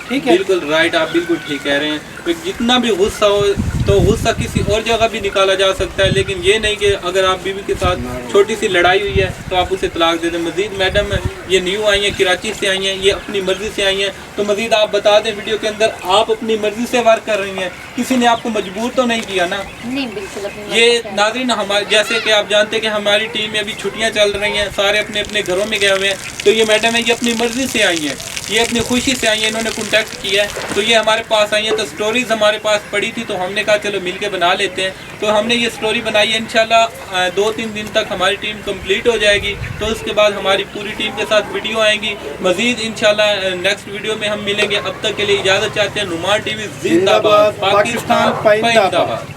ठीक है, बिल्कुल राइट, आप बिल्कुल ठीक कह रहे हैं। तो जितना भी गुस्सा हो तो गुस्सा किसी और जगह भी निकाला जा सकता है, लेकिन ये नहीं कि अगर आप बीवी के साथ छोटी सी लड़ाई हुई है तो आप उसे तलाक दे दें। मजीद मैडम ये न्यू आई हैं, कराची से आई हैं, ये अपनी मर्ज़ी से आई हैं, तो मजीद आप बता दें वीडियो के अंदर, आप अपनी मर्ज़ी से वर्क कर रही हैं, किसी ने आपको मजबूर तो नहीं किया ना? नहीं, बिल्कुल अपनी ये नाज़रीन हमारे जैसे कि आप जानते हैं कि हमारी टीम में अभी छुट्टियां चल रही हैं, सारे अपने अपने घरों में गए हुए हैं, तो ये मैडम है ये अपनी मर्ज़ी से आई हैं, ये अपनी खुशी से आई हैं, इन्होंने कॉन्टैक्ट किया है तो ये हमारे पास आई हैं। तो स्टोरीज़ हमारे पास पड़ी थी तो हमने कहा चलो मिल के बना लेते हैं, तो हमने ये स्टोरी बनाई है। इंशाल्लाह 2-3 दिन तक हमारी टीम कंप्लीट हो जाएगी, तो उसके बाद हमारी पूरी टीम के साथ वीडियो आएंगी। मज़ीद इंशाल्लाह नेक्स्ट वीडियो में हम मिलेंगे। अब तक के लिए इजाज़त चाहते हैं। नुमान टीवी जिंदाबाद, पाकिस्तान जिंदाबाद।